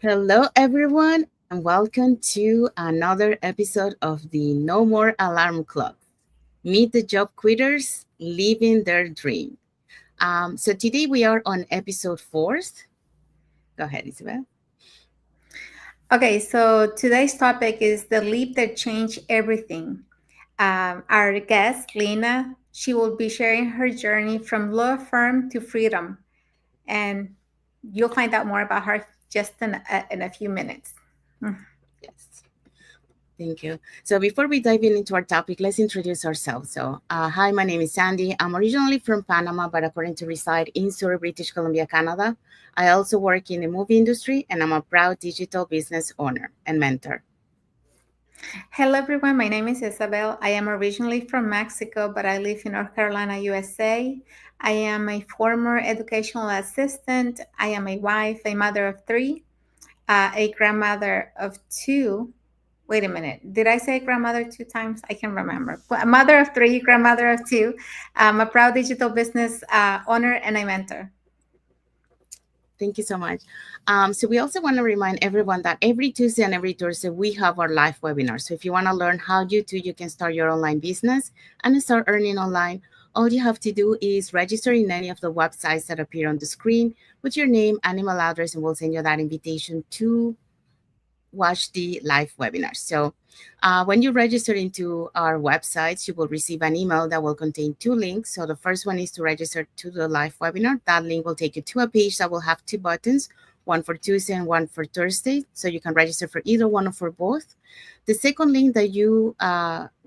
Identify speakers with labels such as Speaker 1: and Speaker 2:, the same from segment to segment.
Speaker 1: Hello, everyone, and welcome to another episode of the No More Alarm Clock. Meet the job quitters living their dream. So today we are on episode 4. Go ahead, Isabel.
Speaker 2: Okay, so today's topic is the leap that changed everything. Our guest, Lina, she will be sharing her journey from law firm to freedom, and you'll find out more about her just in a few minutes. Mm.
Speaker 1: Yes. Thank you. So before we dive into our topic, let's introduce ourselves. Hi, my name is Sandy. I'm originally from Panama, but according to reside in Surrey, British Columbia, Canada. I also work in the movie industry, and I'm a proud digital business owner and mentor.
Speaker 2: Hello, everyone. My name is Isabel. I am originally from Mexico, but I live in North Carolina, USA. I am a former educational assistant. I am a wife, a mother of three, a grandmother of two. Wait a minute. Did I say grandmother two times? I can remember. A mother of three, grandmother of two. I'm a proud digital business owner and a mentor.
Speaker 1: Thank you so much. So we also want to remind everyone that every Tuesday and every Thursday we have our live webinar. So if you want to learn how you can start your online business and start earning online, all you have to do is register in any of the websites that appear on the screen with your name and email address, and we'll send you that invitation to watch the live webinar. So when you register into our websites, you will receive an email that will contain two links. So the first one is to register to the live webinar. That link will take you to a page that will have two buttons, one for Tuesday and one for Thursday. So you can register for either one or for both. The second link that you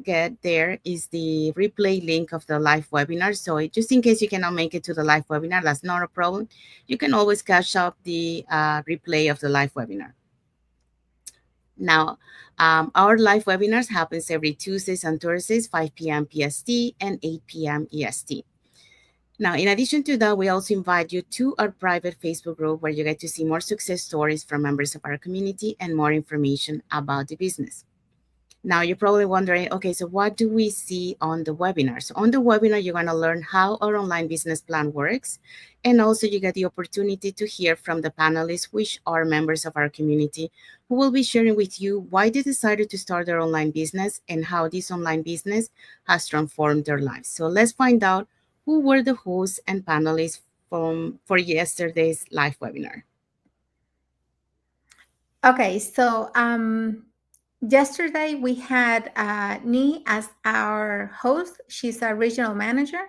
Speaker 1: get there is the replay link of the live webinar. So just in case you cannot make it to the live webinar, that's not a problem. You can always catch up the replay of the live webinar. Now, our live webinars happens every Tuesdays and Thursdays, 5 p.m. PST and 8 p.m. EST. Now, in addition to that, we also invite you to our private Facebook group where you get to see more success stories from members of our community and more information about the business. Now, you're probably wondering, okay, so what do we see on the webinar? So on the webinar, you're going to learn how our online business plan works. And also you get the opportunity to hear from the panelists, which are members of our community, who will be sharing with you why they decided to start their online business and how this online business has transformed their lives. So let's find out who were the hosts and panelists for yesterday's live webinar.
Speaker 2: Okay, so yesterday we had Ni as our host. She's a regional manager.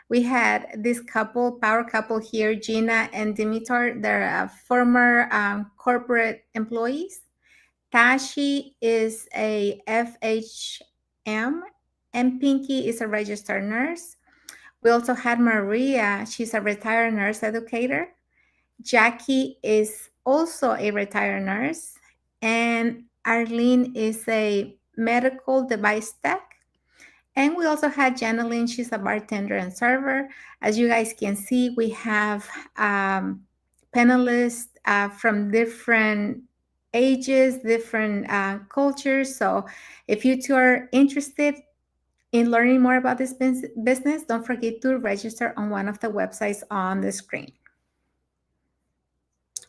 Speaker 2: We had this power couple here, Gina and Dimitar. They're former corporate employees. Tashi is a FHM, and Pinky is a registered nurse. We also had Maria. She's a retired nurse educator. Jackie is also a retired nurse. And Arlene is a medical device tech. And we also had Janeline. She's a bartender and server. As you guys can see, we have panelists from different ages, different cultures. So if you two are interested in learning more about this business, don't forget to register on one of the websites on the screen.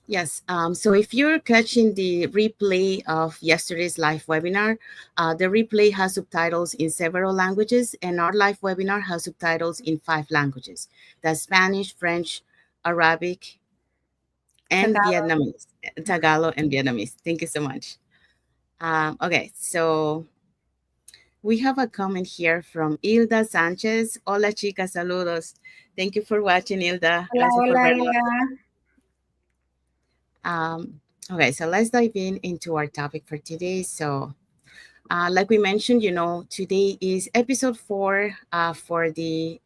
Speaker 1: Yes. So if you're catching the replay of yesterday's live webinar, the replay has subtitles in several languages, and our live webinar has subtitles in 5 languages. That's Spanish, French, Arabic, and
Speaker 2: Tagalog.
Speaker 1: Vietnamese. Tagalog and Vietnamese. Thank you so much. Okay, so we have a comment here from Hilda Sanchez. Hola, chicas, saludos. Thank you for watching, Hilda.
Speaker 2: Hola,
Speaker 1: Gracias por
Speaker 2: hola,
Speaker 1: vernos.
Speaker 2: Hilda.
Speaker 1: Um, okay, so let's dive into our topic for today. So, like we mentioned, today is episode 4 for the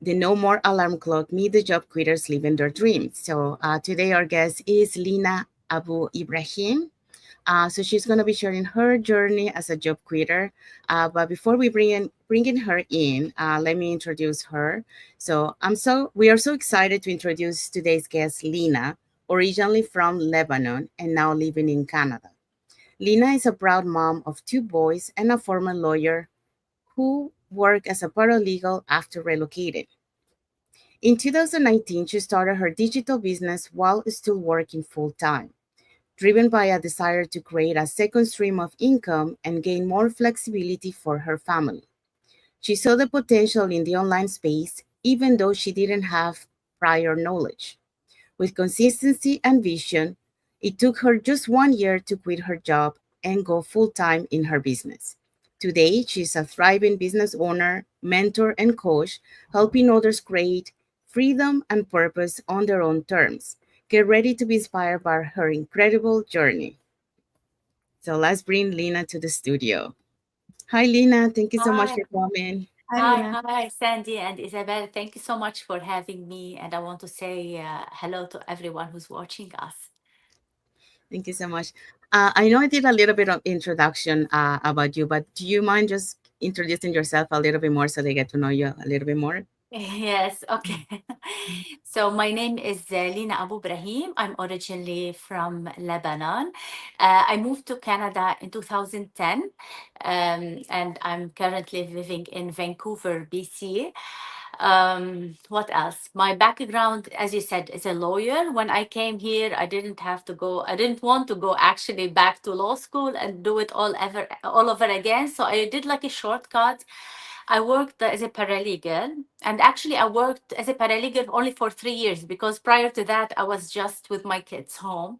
Speaker 1: No More Alarm Clock, Meet the Job Quitters Living Their Dreams. So today our guest is Lina Abou Ibrahim. So she's going to be sharing her journey as a job quitter. But before we bringing her in, let me introduce her. So we are so excited to introduce today's guest, Lina, originally from Lebanon and now living in Canada. Lina is a proud mom of 2 boys and a former lawyer who worked as a paralegal after relocating. In 2019, she started her digital business while still working full time, driven by a desire to create a second stream of income and gain more flexibility for her family. She saw the potential in the online space, even though she didn't have prior knowledge. With consistency and vision, it took her just 1 year to quit her job and go full time in her business. Today, she's a thriving business owner, mentor, and coach, helping others create freedom and purpose on their own terms. Get ready to be inspired by her incredible journey. So let's bring Lina to the studio. Hi, Lina. Thank you so much
Speaker 3: Hi,
Speaker 1: for coming.
Speaker 2: Hi,
Speaker 3: hi,
Speaker 2: Lina.
Speaker 3: hi, Sandy and Isabel. Thank you so much for having me. And I want to say hello to everyone who's watching us.
Speaker 1: Thank you so much. I know I did a little bit of introduction about you, but do you mind just introducing yourself a little bit more so they get to know you a little bit more?
Speaker 3: Yes, okay. So my name is Lina Abou Ibrahim. I'm originally from Lebanon. I moved to Canada in 2010, and I'm currently living in Vancouver, BC. What else? My background, as you said, is a lawyer. When I came here, I didn't want to go actually back to law school and do it all over again. So I did like a shortcut. I worked as a paralegal, and actually, I worked as a paralegal only for 3 years because prior to that, I was just with my kids home.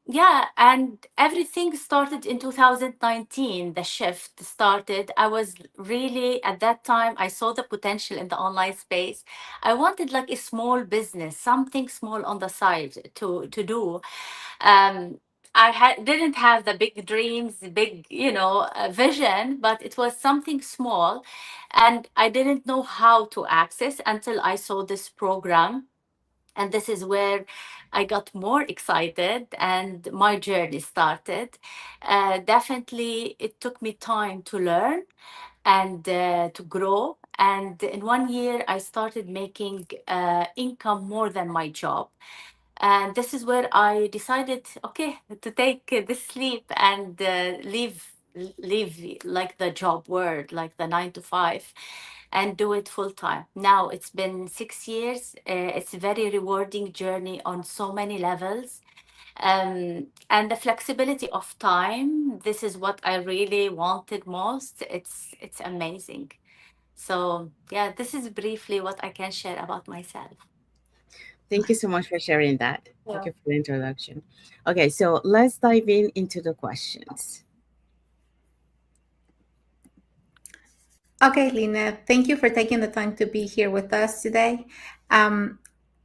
Speaker 3: Yeah, and everything started in 2019. The shift started. I was really, at that time, I saw the potential in the online space. I wanted like a small business, something small on the side to do. um, didn't have the big dreams, big, vision, but it was something small, and I didn't know how to access until I saw this program. And this is where I got more excited and my journey started. Definitely, it took me time to learn and to grow. And in 1 year, I started making income more than my job. And this is where I decided, okay, to take this leap and leave like the job world, like the 9 to 5, and do it full time. Now it's been 6 years. It's a very rewarding journey on so many levels. And the flexibility of time, this is what I really wanted most. It's amazing. So yeah, this is briefly what I can share about myself.
Speaker 1: Thank you so much for sharing that. Thank
Speaker 3: Yeah.
Speaker 1: you for the introduction. Okay, so let's dive in into the questions.
Speaker 2: Okay, Lina, thank you for taking the time to be here with us today. Um,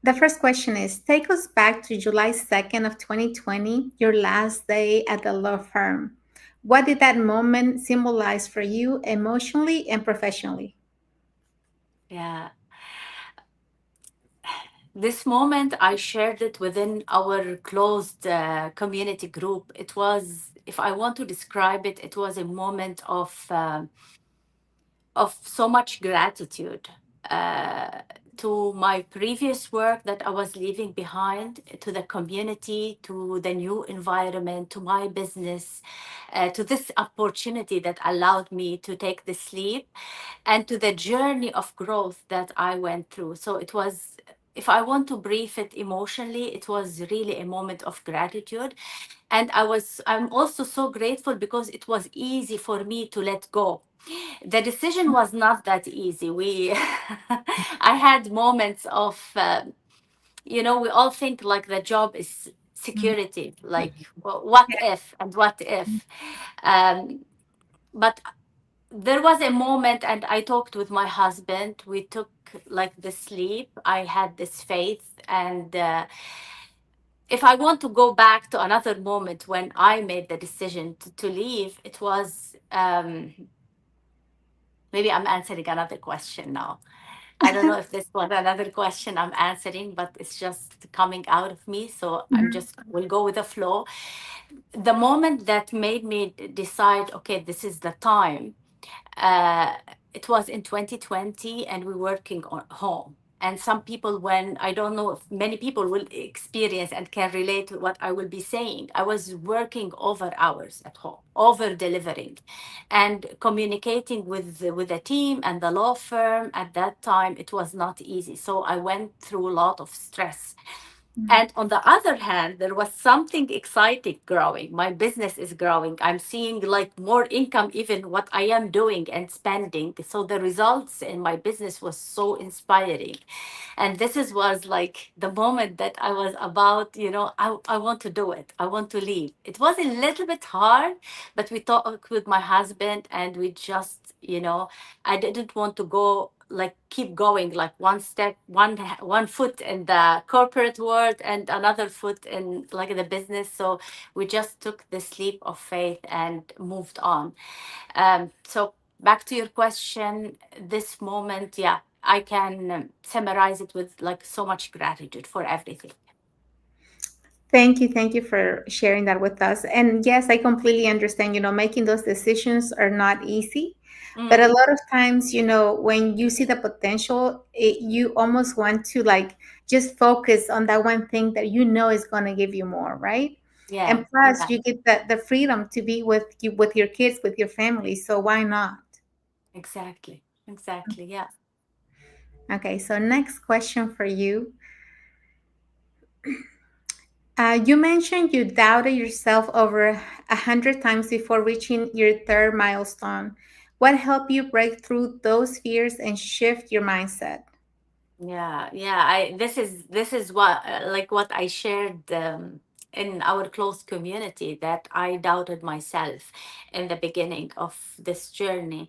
Speaker 2: the first question is, take us back to July 2nd of 2020, your last day at the law firm. What did that moment symbolize for you emotionally and professionally?
Speaker 3: Yeah. This moment, I shared it within our closed community group. It was, if I want to describe it, it was a moment of so much gratitude uh, to my previous work that I was leaving behind, to the community, to the new environment, to my business, to this opportunity that allowed me to take this leap, and to the journey of growth that I went through. So it was, if I want to brief it emotionally, it was really a moment of gratitude. And I'm also so grateful because it was easy for me to let go. The decision was not that easy. I had moments of, we all think like the job is security, like, well, what if and what if. Um, but there was a moment, and I talked with my husband. We took like the sleep. I had this faith, and if I want to go back to another moment when I made the decision to leave, it was, maybe I'm answering another question now. I don't know if this was another question I'm answering, but it's just coming out of me. So I'm
Speaker 2: Mhm.
Speaker 3: just will go with the flow. The moment that made me decide, okay, this is the time. Uh, it was in 2020, and we're working on home. And some people, when I don't know if many people will experience and can relate to what I will be saying, I was working over hours at home, over delivering, and communicating with the team and the law firm at that time. It was not easy. So I went through a lot of stress. And on the other hand, there was something exciting growing. My business is growing. I'm seeing like more income, even what I am doing and spending. So the results in my business was so inspiring. And this is was like the moment that I was about, I want to do it. I want to leave. It was a little bit hard, but we talked with my husband and we just, I didn't want to go like keep going like one step, one foot in the corporate world and another foot in like the business. So we just took this leap of faith and moved on. So back to your question, this moment, yeah, I can summarize it with like so much gratitude for everything.
Speaker 2: Thank you for sharing that with us. And yes, I completely understand, making those decisions are not easy. But a
Speaker 3: Mm,
Speaker 2: lot of times, when you see the potential, you almost want to like just focus on that one thing that you know is going to give you more, right? And
Speaker 3: yes,
Speaker 2: plus,
Speaker 3: yeah,
Speaker 2: you get the freedom to be with your kids, with your family. So why not?
Speaker 3: exactly, exactly, yeah.
Speaker 2: Okay, so next question for you. You mentioned you doubted yourself over 100 times before reaching your third milestone. What helped you break through those fears and shift your mindset?
Speaker 3: Yeah, yeah. This is what like what I shared in our close community, that I doubted myself in the beginning of this journey.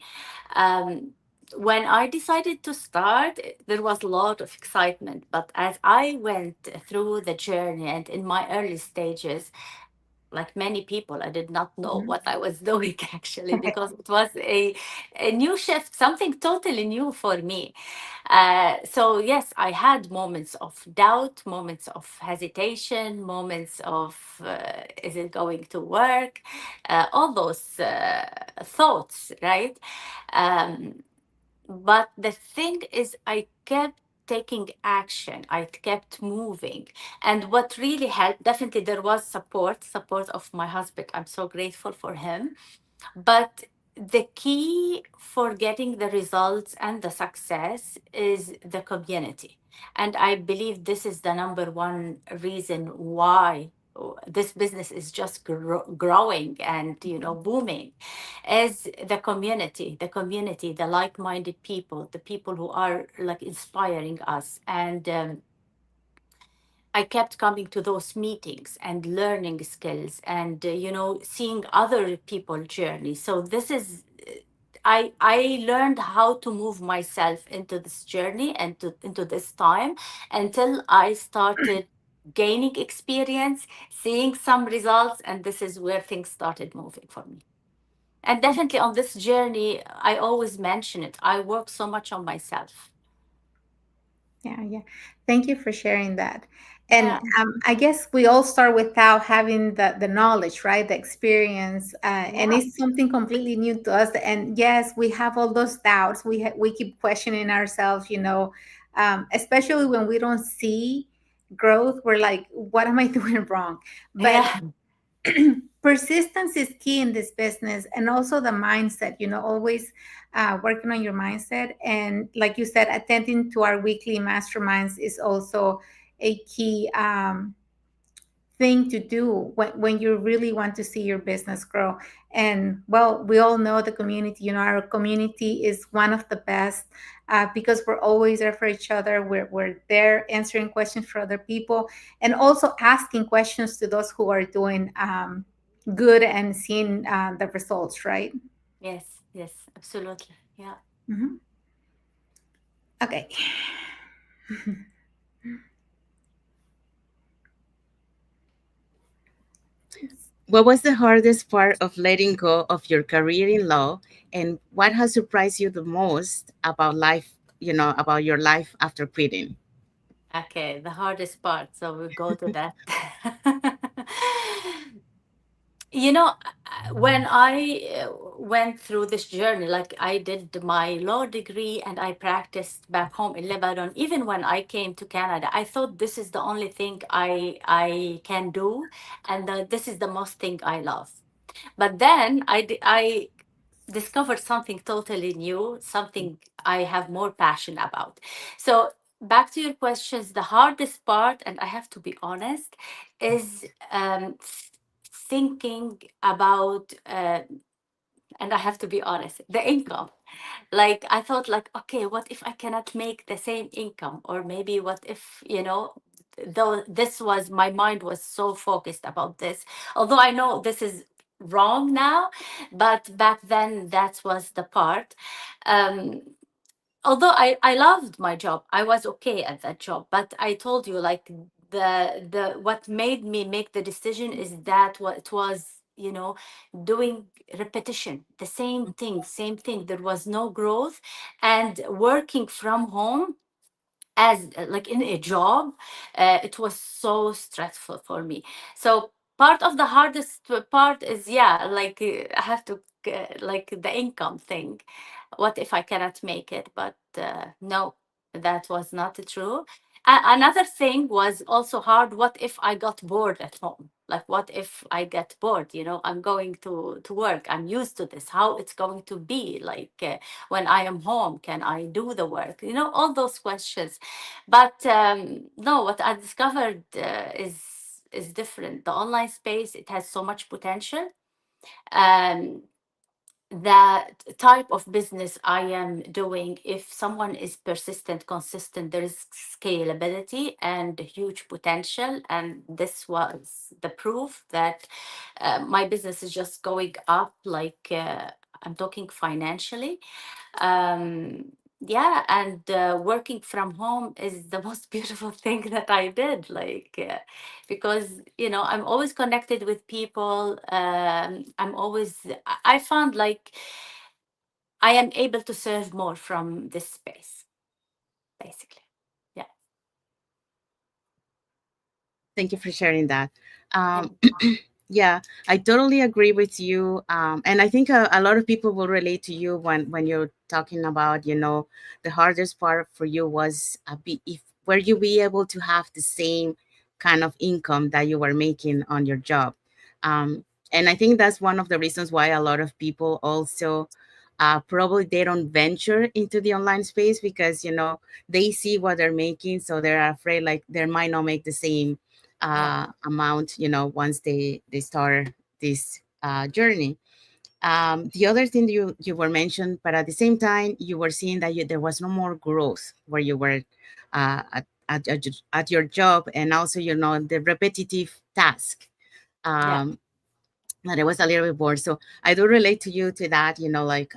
Speaker 3: Um, when I decided to start, there was a lot of excitement. But as I went through the journey and in my early stages, like many people, I did not know
Speaker 2: Mhm.
Speaker 3: what I was doing actually, because it was a new shift, something totally new for me. So yes, I had moments of doubt, moments of hesitation, moments of is it going to work, all those thoughts, right? um, but the thing is, I kept taking action. I kept moving. And what really helped, definitely there was support of my husband. I'm so grateful for him. But the key for getting the results and the success is the community. And I believe this is the number one reason why this business is just growing and booming, is the community, the like-minded people, the people who are like inspiring us. And I kept coming to those meetings and learning skills and seeing other people journey. So this is I learned how to move myself into this journey and into this time, until I started gaining experience, seeing some results, and this is where things started moving for me. And definitely on this journey, I always mention it. I work so much on myself.
Speaker 2: Yeah, yeah. Thank you for sharing that. And
Speaker 3: Yeah.
Speaker 2: I guess we all start without having the knowledge, right? The experience, and
Speaker 3: Yeah.
Speaker 2: it's something completely new to us. And yes, we have all those doubts. We keep questioning ourselves, especially when we don't see growth. We're like, what am I doing wrong? But
Speaker 3: Yeah.
Speaker 2: persistence is key in this business, and also the mindset, always working on your mindset. And like you said, attending to our weekly masterminds is also a key thing to do when you really want to see your business grow. And well, we all know the community, our community is one of the best, because we're always there for each other. We're there answering questions for other people, and also asking questions to those who are doing good and seeing the results, right?
Speaker 3: Yes. Yes. Absolutely. Yeah.
Speaker 2: Mhm. Okay.
Speaker 1: What was the hardest part of letting go of your career in law, and what has surprised you the most about life, about your life after quitting?
Speaker 3: Okay. The hardest part. So we'll go to that. you know, when I went through this journey, like I did my law degree and I practiced back home in Lebanon. Even when I came to Canada, I thought this is the only thing I can do, and this is the most thing I love. But then I discovered something totally new, something I have more passion about. So back to your questions, the hardest part, and I have to be honest, is thinking about, and I have to be honest, the income. Like I thought, like, okay, what if I cannot make the same income? Or maybe what if, though this was, my mind was so focused about this. Although I know this is wrong now, but back then that was the part. Um, Although I loved my job, I was okay at that job, but I told you, like, the what made me make the decision is that what it was, doing repetition, the same thing. There was no growth, and working from home as like in a job, it was so stressful for me. So part of the hardest part is, yeah, like, I have to, like, the income thing. What if I cannot make it? But no, that was not true. Another thing was also hard. What if I got bored at home? Like, what if I get bored? I'm going to work, I'm used to this, how it's going to be like, when I am home, can I do the work? All those questions. But no, what I discovered is different. The online space, it has so much potential. um, the type of business I am doing, if someone is persistent, consistent, there is scalability and huge potential. And this was the proof that my business is just going up, like, I'm talking financially. Yeah, and working from home is the most beautiful thing that I did, like, because I'm always connected with people. I'm always, I found like I am able to serve more from this space, basically. Yeah.
Speaker 1: Thank you for sharing that.
Speaker 3: Yeah.
Speaker 1: Um, yeah, I totally agree with you. And I think a lot of people will relate to you when you're talking about, the hardest part for you was if were you be able to have the same kind of income that you were making on your job. Um, and I think that's one of the reasons why a lot of people also probably they don't venture into the online space because they see what they're making, so they're afraid like they might not make the same
Speaker 3: Yeah.
Speaker 1: amount, once they start this journey. The other thing you were mentioned, but at the same time, you were seeing that there was no more growth where you were at your job, and also the repetitive task.
Speaker 3: Yeah.
Speaker 1: Um, that I was a little bit bored. So I do relate to you to that, like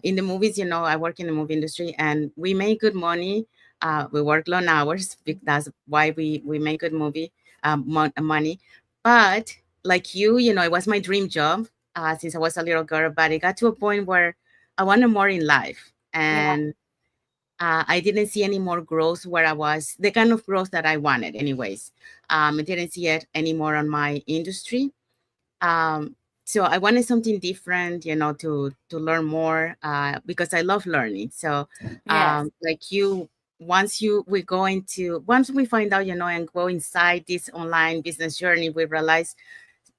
Speaker 1: in the movies, I work in the movie industry and we make good money. We work long hours. That's why we make good money. But like it was my dream job since I was a little girl, but it got to a point where I wanted more in life.
Speaker 3: Yeah.
Speaker 1: And I didn't see any more growth where I was, the kind of growth that I wanted anyways. I didn't see it anymore on my industry. um, so I wanted something different, to learn more because I love learning. So
Speaker 3: Yes.
Speaker 1: like once we find out, and go inside this online business journey, we realize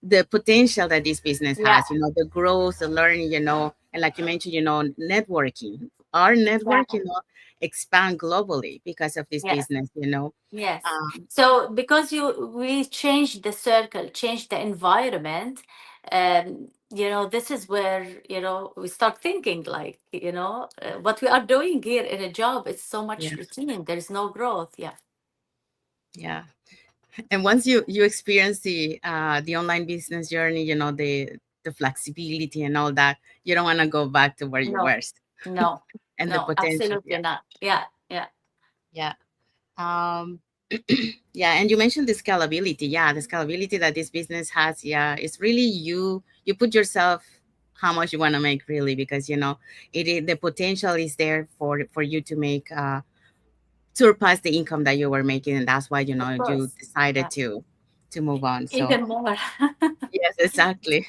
Speaker 1: the potential that this business
Speaker 3: Yeah.
Speaker 1: has, the growth, the learning, and like you mentioned, networking. Our
Speaker 3: Yeah.
Speaker 1: network, expand globally because of this
Speaker 3: Yes.
Speaker 1: business,
Speaker 3: Yes.
Speaker 1: um,
Speaker 3: So because we changed the circle, changed the environment, this is where, we start thinking like, what we are doing here in a job, it's so much
Speaker 1: yeah,
Speaker 3: routine. There's no growth. Yeah.
Speaker 1: yeah. And once you experience the online business journey, the flexibility and all that, you don't want to go back to where you
Speaker 3: No,
Speaker 1: were.
Speaker 3: no,
Speaker 1: And the
Speaker 3: no,
Speaker 1: potential.
Speaker 3: absolutely
Speaker 1: Yeah.
Speaker 3: not. Yeah. Yeah.
Speaker 1: Yeah. um yeah, and you mentioned the scalability. Yeah, the scalability that this business has. Yeah, it's really you put yourself how much you want to make, really, because the potential is there for you to make surpass the income that you were making, and that's why
Speaker 3: Of
Speaker 1: you
Speaker 3: course.
Speaker 1: decided
Speaker 3: Yeah.
Speaker 1: to move on. So
Speaker 3: Even more.
Speaker 1: yes, exactly.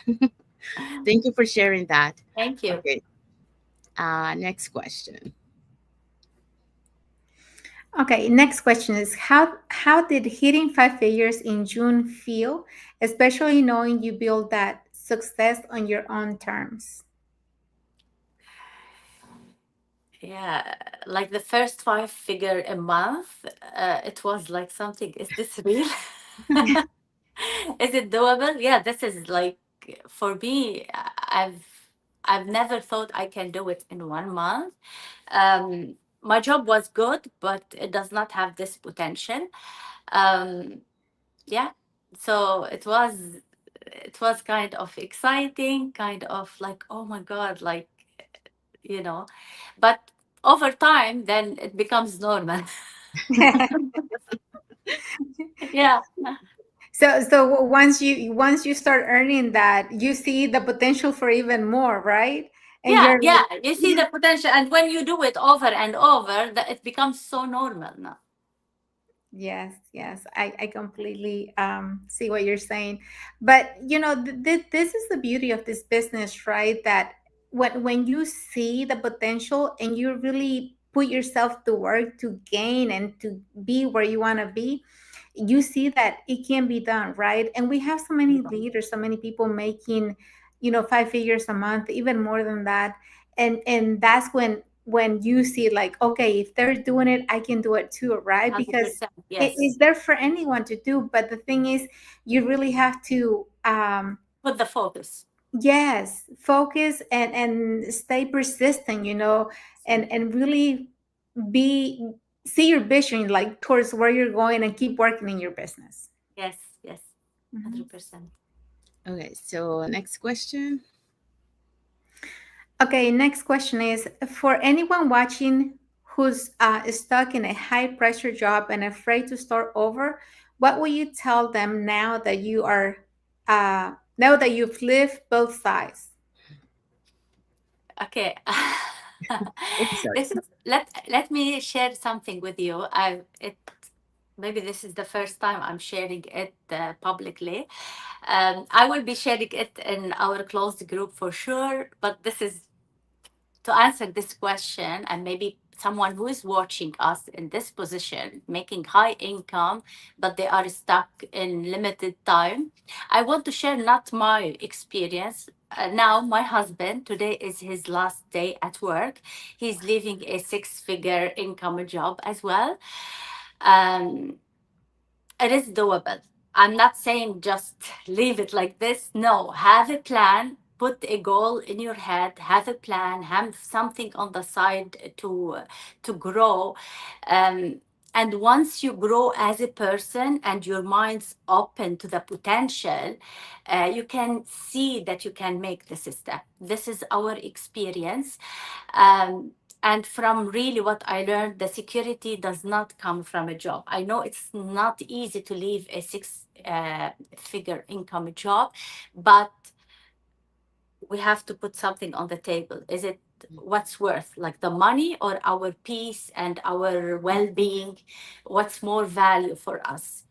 Speaker 1: Thank you for sharing that.
Speaker 3: Thank you.
Speaker 1: Okay. Next question.
Speaker 2: Okay, next question is how did hitting five figures in June feel, especially knowing you built that success on your own terms?
Speaker 3: Yeah, like the first five figure a month, it was like something. Is this real? Is it doable? Yeah, this is like for me. I've never thought I can do it in 1 month. My job was good, but it does not have this potential. Um, yeah, so it was kind of exciting, kind of like, oh my god, like, you know, but over time, then it becomes normal. Yeah,
Speaker 2: So once you start earning that, you see the potential for even more, right? And
Speaker 3: yeah,
Speaker 2: you're
Speaker 3: yeah.
Speaker 2: like,
Speaker 3: You see the potential, and when you do it over and over, that it becomes so normal now.
Speaker 2: yes, yes, I completely see what you're saying. But this is the beauty of this business, right? That when you see the potential and you really put yourself to work to gain and to be where you want to be, you see that it can be done, right? And we have so many leaders, so many people making five figures a month, even more than that. And that's when you see, like, okay, if they're doing it, I can do it too, right? Because
Speaker 3: 100%.
Speaker 2: it
Speaker 3: Yes.
Speaker 2: is there for anyone to do. But the thing is, you really have to
Speaker 3: Put the focus.
Speaker 2: yes, focus and stay persistent, and really be see your vision, like, towards where you're going, and keep working in your business.
Speaker 3: Yes, yes.
Speaker 2: Mhm.
Speaker 3: 100%.
Speaker 1: Okay, so next question.
Speaker 2: Okay, next question is for anyone watching who's stuck in a high pressure job and afraid to start over. What will you tell them now that you've lived both sides?
Speaker 3: Okay.
Speaker 1: Oh, sorry.
Speaker 3: Let me share something with you. I it Maybe this is the first time I'm sharing it publicly. I will be sharing it in our closed group for sure, but this is to answer this question, and maybe someone who is watching us in this position, making high income, but they are stuck in limited time. I want to share not my experience. Now, my husband, today is his last day at work. He's leaving a six-figure income job as well. Um, it is doable. I'm not saying just leave it like this. No, have a plan, put a goal in your head, have a plan, have something on the side to grow. Um, and once you grow as a person and your mind's open to the potential, you can see that you can make this step. This is our experience. Um, and from really what I learned, the security does not come from a job. I know it's not easy to leave a six figure income job, but we have to put something on the table. Is it what's worth, like the money or our peace and our well-being? What's more value for us?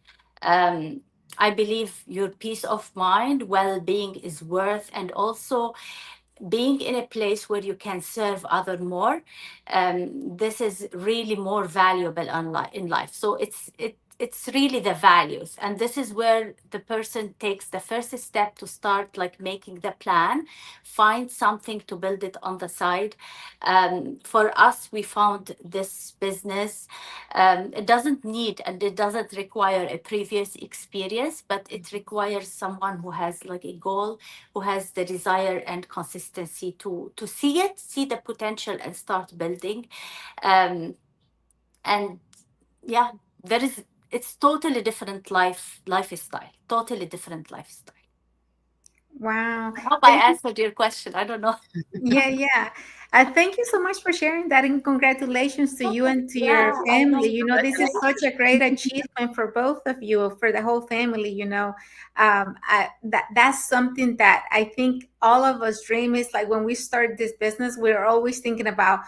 Speaker 3: um, I believe your peace of mind, well-being is worth, and also being in a place where you can serve other more. This is really more valuable in life. So it's really the values, and this is where the person takes the first step to start like making the plan, find something to build it on the side. For us, we found this business. It doesn't need and it doesn't require a previous experience, but it requires someone who has like a goal, who has the desire and consistency to see the potential and start building. um, and yeah, there is it's totally different lifestyle, totally different lifestyle.
Speaker 2: Wow.
Speaker 3: I hope I
Speaker 2: Thank you.
Speaker 3: answered your question. I don't know.
Speaker 2: Yeah, yeah. Thank you so much for sharing that, and congratulations to you and to your
Speaker 3: Yeah, I
Speaker 2: family.
Speaker 3: know.
Speaker 2: This is such a great achievement for both of you, for the whole family. That's something that I think all of us dream. Is like when we start this business, we're always thinking about,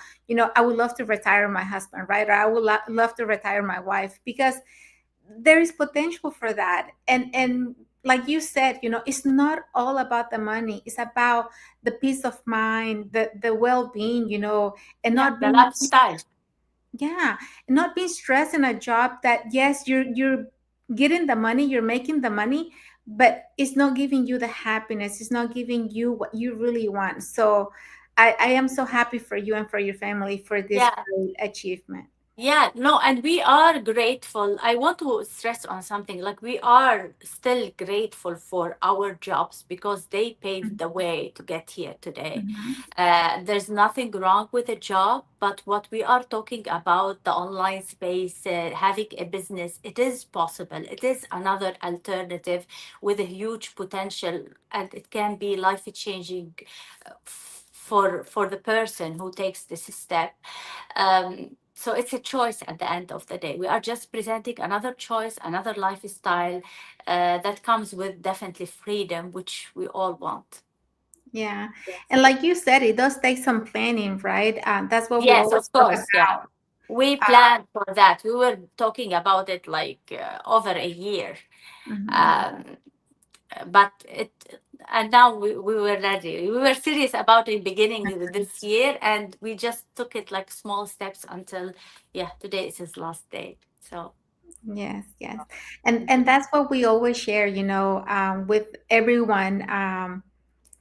Speaker 2: I would love to retire my husband, right? Or I would love to retire my wife, because there is potential for that. And like you said, it's not all about the money. It's about the peace of mind, the well-being, and
Speaker 3: Yeah,
Speaker 2: not
Speaker 3: the
Speaker 2: being,
Speaker 3: lifestyle.
Speaker 2: yeah, not being stressed in a job that, yes, you're getting the money, you're making the money, but it's not giving you the happiness. It's not giving you what you really want. So I am so happy for you and for your family for this
Speaker 3: Yeah.
Speaker 2: great achievement.
Speaker 3: Yeah, no, and we are grateful. I want to stress on something like we are still grateful for our jobs because they paved the way to get here today.
Speaker 2: Mhm.
Speaker 3: There's nothing wrong with a job, but what we are talking about, the online space, having a business, it is possible. It is another alternative with a huge potential, and it can be life changing for the person who takes this step. So it's a choice at the end of the day. We are just presenting another choice, another lifestyle that comes with definitely freedom, which we all want.
Speaker 2: Yeah. And like you said, it does take some planning, right? That's what we
Speaker 3: Yes,
Speaker 2: always
Speaker 3: of
Speaker 2: talk
Speaker 3: course. Yeah.
Speaker 2: about.
Speaker 3: We planned for that. We were talking about it like over a year.
Speaker 2: Mhm.
Speaker 3: Um, but it, and now we were ready. We were serious about it beginning of this year, and we just took it like small steps until, yeah, today is his last day. So,
Speaker 2: Yes, yes. And that's what we always share, with everyone.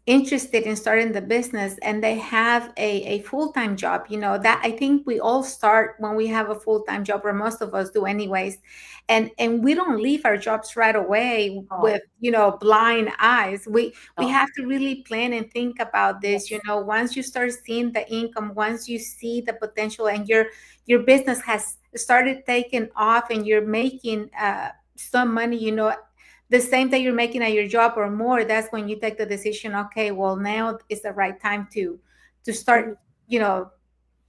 Speaker 2: Interested in starting the business and they have a full-time job, that I think we all start when we have a full-time job, or most of us do anyways, and we don't leave our jobs right away
Speaker 3: oh,
Speaker 2: with blind eyes. We
Speaker 3: no.
Speaker 2: have to really plan and think about this.
Speaker 3: Yes.
Speaker 2: Once you start seeing the income, once you see the potential, and your business has started taking off, and you're making some money, the same that you're making at your job or more, that's when you take the decision, okay, well, now is the right time to start,
Speaker 3: Mhm.
Speaker 2: you know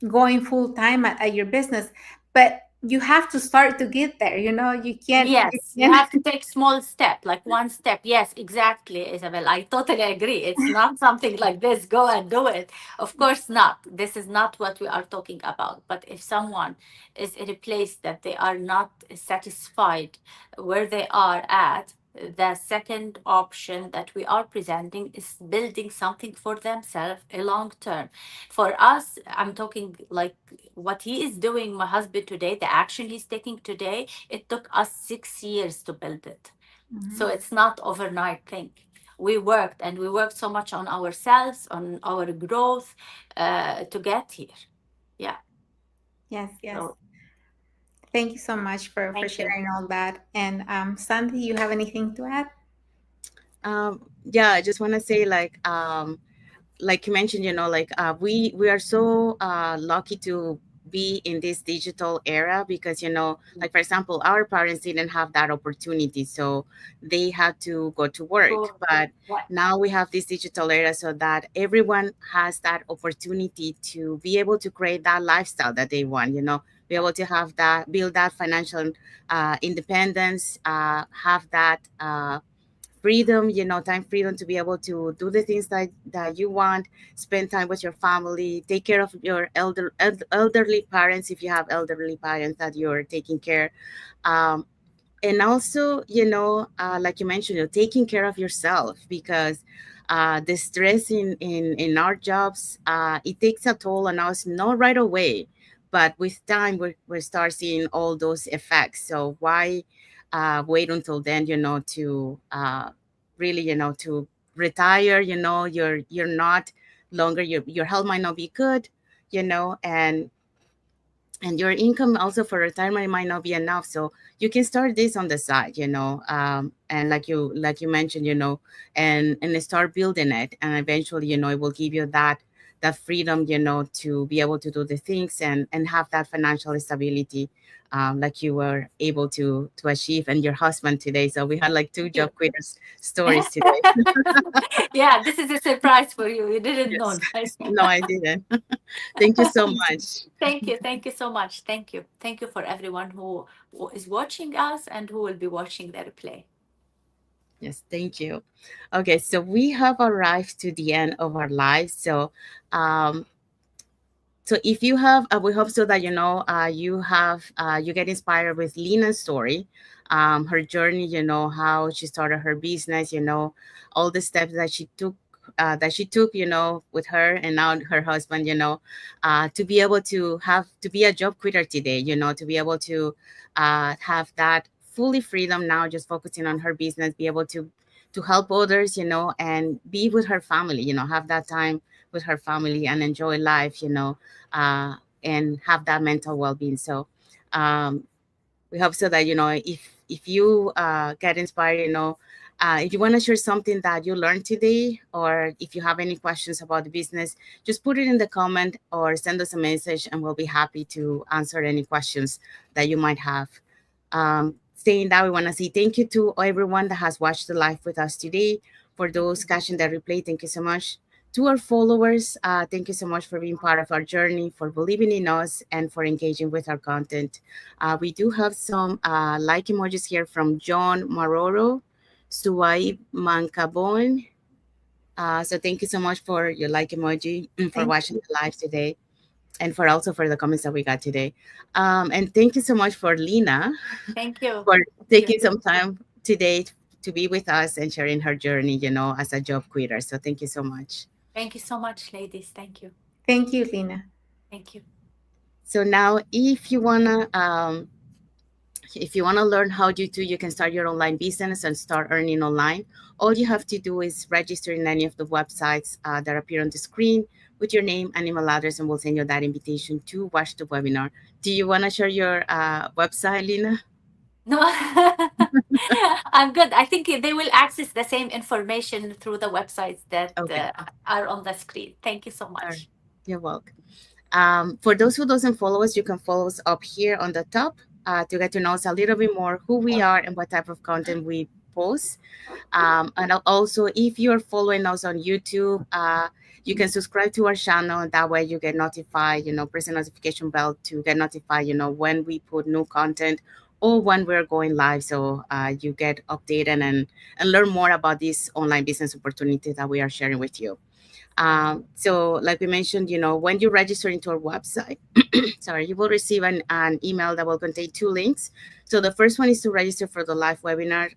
Speaker 2: going full time at your business. But you have to start to get there. You
Speaker 3: Yes, you
Speaker 2: can't.
Speaker 3: have to take small step, like one step. Yes, exactly, Isabel. I totally agree. It's not something like this, go and do it. Of course not. This is not what we are talking about. But if someone is in a place that they are not satisfied where they are at, the second option that we are presenting is building something for themselves a long term. For us, I'm talking like what he is doing, my husband today, the action he's taking today, it took us 6 years to build it. So
Speaker 2: Mhm.
Speaker 3: it's not overnight thing. We worked so much on ourselves, on our growth to get here. Yeah.
Speaker 2: Yes, yes.
Speaker 3: So
Speaker 2: Thank you so much for
Speaker 3: thank you.
Speaker 2: sharing all that. And Sandy, you have anything to add?
Speaker 1: Yeah, I just want to say like you mentioned, like we are so lucky to be in this digital era because like for example, our parents didn't have that opportunity, so they had to go to work.
Speaker 3: So
Speaker 1: But
Speaker 3: what?
Speaker 1: now we have this digital era so that everyone has that opportunity to be able to create that lifestyle that they want, be able to have that, build that financial independence, have that freedom, time freedom to be able to do the things that you want, spend time with your family, take care of your elderly parents if you have elderly parents that you're taking care. um, and also, like you mentioned, you're taking care of yourself because the stress in our jobs, it takes a toll on us, not right away, but with time we start seeing all those effects. So why wait until then, to really, to retire, you're not longer, your health might not be good, and your income also for retirement might not be enough, so you can start this on the side, and like you mentioned, and start building it, and eventually, it will give you that freedom, to be able to do the things and have that financial stability, like you were able to achieve, and your husband today. So we had like two
Speaker 3: Thank you.
Speaker 1: job quitters stories today.
Speaker 3: Yeah, this is a surprise for you. You didn't know,
Speaker 1: Yes.
Speaker 3: right?
Speaker 1: No, I didn't. Thank you so much.
Speaker 3: Thank you. Thank you so much. Thank you. Thank you for everyone who is watching us and who will be watching the replay.
Speaker 1: Yes, thank you. Okay, so we have arrived to the end of our lives. Um, so if you have, we hope so that you get inspired with Lina's story. her journey, how she started her business, all the steps that she took, with her and now her husband, to be able to be a job quitter today, to be able to have that fully freedom now, just focusing on her business, be able to help others, and be with her family, have that time with her family and enjoy life, uh, and have that mental well-being. So um, we hope so that, if you get inspired, if you want to share something that you learned today, or if you have any questions about the business, just put it in the comment or send us a message, and we'll be happy to answer any questions that you might have. Saying that, we want to say thank you to everyone that has watched the live with us today. For those catching the replay, thank you so much. To our followers, thank you so much for being part of our journey, for believing in us, and for engaging with our content. We do have some like emojis here from John Maroro, Suwaib Mancabon. So thank you so much for your like emoji, for
Speaker 2: Thank
Speaker 1: watching
Speaker 2: you.
Speaker 1: the live today, and for also for the comments that we got today. And thank you so much for Lina,
Speaker 3: Thank you.
Speaker 1: for
Speaker 3: Thank you.
Speaker 1: taking some time today to be with us and sharing her journey, as a job quitter. So thank you so much.
Speaker 3: Thank you so much, ladies. Thank you.
Speaker 2: Thank you, Lina.
Speaker 3: Thank you.
Speaker 1: So now, if you wanna learn how you can start your online business and start earning online, all you have to do is register in any of the websites that appear on the screen with your name and email address, and we'll send you that invitation to watch the webinar. Do you want to share your website, Lina?
Speaker 3: No, I'm good. I think they will access the same information through the websites that
Speaker 1: Okay.
Speaker 3: are on the screen. Thank you so
Speaker 1: All right.
Speaker 3: much.
Speaker 1: You're welcome. For those who doesn't follow us, you can follow us up here on the top to get to know us a little bit more, who we are and what type of content we post. And also, if you're following us on YouTube, you can subscribe to our channel, and that way you get notified, press the notification bell to get notified, when we put new content or when we're going live. So you get updated and learn more about this online business opportunity that we are sharing with you. So like we mentioned, when you register into our website, sorry, you will receive an email that will contain two links. So the first one is to register for the live webinar.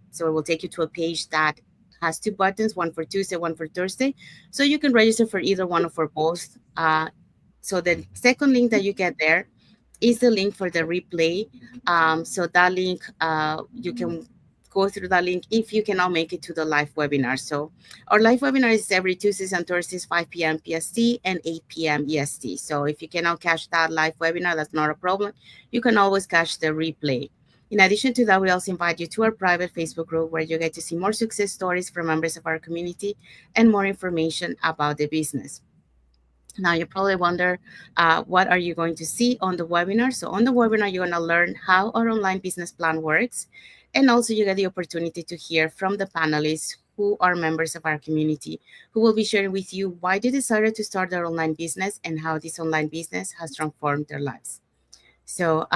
Speaker 1: So it will take you to a page that has two buttons, one for Tuesday, one for Thursday. So you can register for either one or for both. So the second link that you get there is the link for the replay. So that link, you can go through that link if you cannot make it to the live webinar. So our live webinar is every Tuesdays and Thursdays, 5 p.m. PST and 8 p.m. EST. So if you cannot catch that live webinar, that's not a problem. You can always catch the replay. In addition to that, we also invite you to our private Facebook group where you get to see more success stories from members of our community and more information about the business. Now you probably wonder, what are you going to see on the webinar? So on the webinar, you're going to learn how our online business plan works. And also you get the opportunity to hear from the panelists who are members of our community, who will be sharing with you why they decided to start their online business and how this online business has transformed their lives. So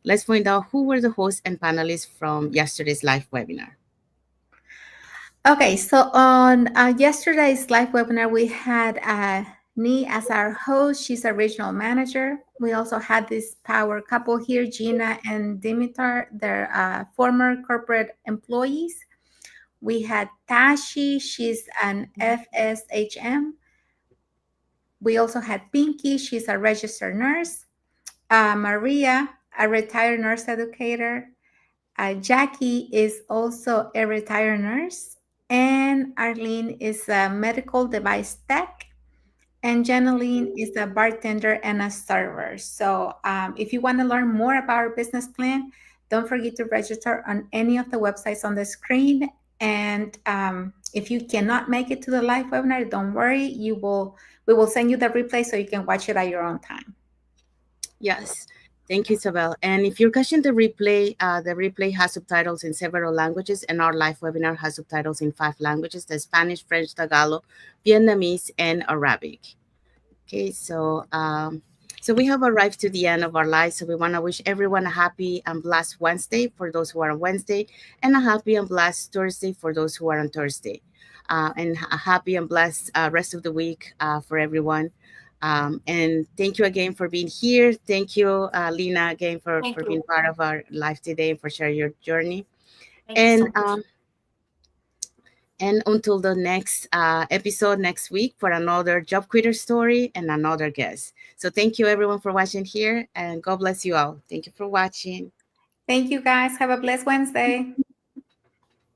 Speaker 1: let's find out who were the hosts and panelists from yesterday's live webinar.
Speaker 2: Okay, so on yesterday's live webinar, we had Nee as our host. She's a regional manager. We also had this power couple here, Gina and Dimitar. They're former corporate employees. We had Tashi. She's an FSHM. We also had Pinky. She's a registered nurse. Maria, a retired nurse educator. Jackie is also a retired nurse, and Arlene is a medical device tech, and Janeline is a bartender and a server. So if you want to learn more about our business plan, don't forget to register on any of the websites on the screen. And if you cannot make it to the live webinar, don't worry. We will send you the replay so you can watch it at your own time.
Speaker 1: Yes. Thank you, Isabel. And if you're catching the replay has subtitles in several languages, and our live webinar has subtitles in 5 languages: the Spanish, French, Tagalog, Vietnamese, and Arabic. Okay, so we have arrived to the end of our live. So we want to wish everyone a happy and blessed Wednesday for those who are on Wednesday, and a happy and blessed Thursday for those who are on Thursday, and a happy and blessed rest of the week for everyone. And thank you again for being here. Thank you, Lina, again
Speaker 3: Thank
Speaker 1: for being
Speaker 3: you.
Speaker 1: part of our life today and for sharing your journey.
Speaker 3: Thank you
Speaker 1: And
Speaker 3: so much.
Speaker 1: until the next episode next week for another job quitter story and another guest. So thank you everyone for watching here, and God bless you all. Thank you for watching.
Speaker 2: Thank you guys. Have a blessed Wednesday.